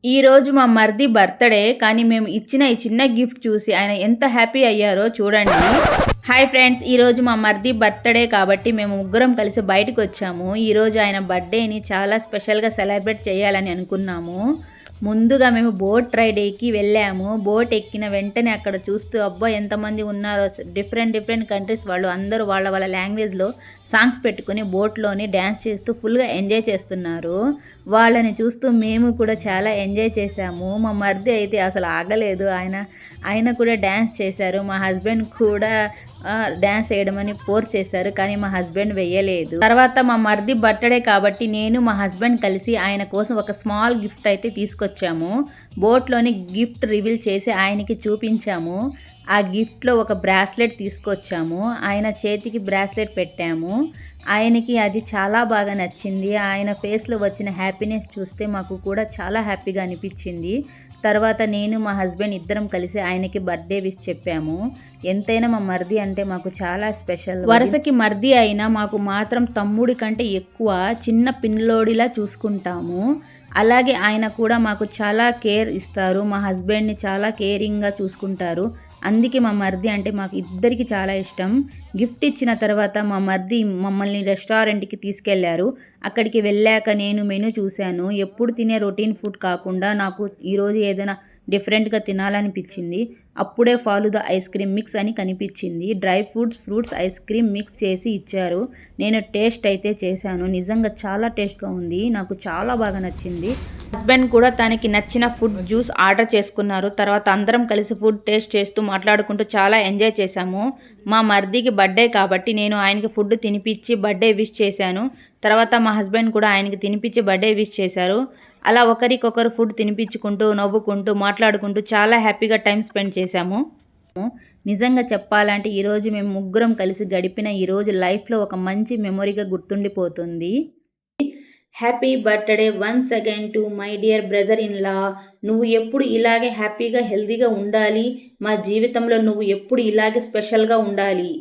ఈరోజు మా మరిది బర్త్‌డే. కానీ మేము ఇచ్చిన ఈ చిన్న గిఫ్ట్ చూసి ఆయన ఎంత హ్యాపీ అయ్యారో చూడండి. Hi friends! ఈరోజు మా మరిది బర్త్‌డే కాబట్టి మేము ముగ్గురం కలిసి బయటకొచ్చాము. ఈరోజు ఆయన బర్త్‌డేని చాలా స్పెషల్‌గా సెలబ్రేట్ చేయాలని అనుకున్నాము. ముందుగా మేము బోట్ రైడ్‌కి వెళ్ళాము. బోట్ ఎక్కిన వెంటనే అక్కడ చూస్తూ అబ్బా! ఎంతమంది ఉన్నారో డిఫరెంట్ కంట్రీస్ వాళ్ళు అందరూ వాళ్ళ లాంగ్వేజ్‌లో సాంగ్స్ పెట్టుకొని బోట్‌లోని డ్యాన్స్ చేస్తూ ఫుల్‌గా ఎంజాయ్ చేస్తున్నారు. వాళ్ళని చూస్తూ మేము కూడా చాలా ఎంజాయ్ చేశాము. మా మరిది అయితే అసలు ఆగలేదు. ఆయన కూడా డ్యాన్స్ చేశారు. మా హస్బెండ్ కూడా డ్యాన్స్ వేయడమని ఫోర్స్ చేశారు. కానీ మా హస్బెండ్ వెయ్యలేదు. తర్వాత మా మరిది బర్త్‌డే కాబట్టి నేను మా హస్బెండ్ కలిసి ఆయన కోసం ఒక స్మాల్ గిఫ్ట్ అయితే తీసుకొచ్చాము. బోట్‌లోని గిఫ్ట్ రివీల్ చేసి ఆయనకి చూపించాము. ఆ గిఫ్ట్‌లో ఒక బ్రాస్లెట్ తీసుకొచ్చాము. ఆయన చేతికి బ్రాస్లెట్ పెట్టాము. ఆయనకి అది చాలా బాగా నచ్చింది. ఆయన ఫేస్‌లో వచ్చిన హ్యాపీనెస్ చూస్తే మాకు కూడా చాలా హ్యాపీగా అనిపించింది. తర్వాత నేను మా హస్బెండ్ ఇద్దరం కలిసి ఆయనకి బర్త్‌డే విష్ చెప్పాము. ఎంతైనా మా మరిది అంటే మాకు చాలా స్పెషల్. వరుసకి మరిది అయినా మాకు మాత్రం తమ్ముడి కంటే ఎక్కువ చిన్న పిల్లోడిలా చూసుకుంటాము. అలాగే ఆయన కూడా మాకు చాలా కేర్ ఇస్తారు. మా హస్బెండ్‌ని చాలా కేరింగ్‌గా చూసుకుంటారు. అందుకే మా మరిది అంటే మాకు ఇద్దరికి చాలా ఇష్టం. గిఫ్ట్ ఇచ్చిన తర్వాత మా మరిది మమ్మల్ని రెస్టారెంట్‌కి తీసుకెళ్లారు. అక్కడికి వెళ్ళాక నేను మెనూ చూశాను. ఎప్పుడు తినే రొటీన్ ఫుడ్ కాకుండా నాకు ఈరోజు ఏదైనా డిఫరెంట్‌గా తినాలనిపించింది. అప్పుడే ఫాలూదా ఐస్ క్రీమ్ మిక్స్ అని కనిపించింది. Dry fruits ice cream mix చేసి ఇచ్చారు. నేను టేస్ట్ అయితే చేశాను. నిజంగా చాలా టేస్ట్‌గా ఉంది. నాకు చాలా బాగా నచ్చింది. హస్బెండ్ కూడా తనకి నచ్చిన ఫుడ్ జ్యూస్ ఆర్డర్ చేసుకున్నారు. తర్వాత అందరం కలిసి ఫుడ్ టేస్ట్ చేస్తూ మాట్లాడుకుంటూ చాలా ఎంజాయ్ చేశాము. మా మరిదికి బర్త్‌డే కాబట్టి నేను ఆయనకి ఫుడ్ తినిపించి బర్త్‌డే విష్ చేశాను. తర్వాత మా హస్బెండ్ కూడా ఆయనకి తినిపించి బర్త్‌డే విష్ చేశారు. అలా ఒకరికొకరు ఫుడ్ తినిపించుకుంటూ, నవ్వుకుంటూ, మాట్లాడుకుంటూ చాలా హ్యాపీగా టైం స్పెండ్ చేశాము. నిజంగా చెప్పాలంటే ఈరోజు మేము ముగ్గురం కలిసి గడిపిన ఈరోజు లైఫ్‌లో ఒక మంచి మెమొరీగా గుర్తుండిపోతుంది. Happy birthday once again to my dear brother in law. నువ్వు ఎప్పుడు ఇలాగే హ్యాపీగా, హెల్తీగా ఉండాలి. మా జీవితంలో నువ్వు ఎప్పుడు ఇలాగే స్పెషల్‌గా ఉండాలి.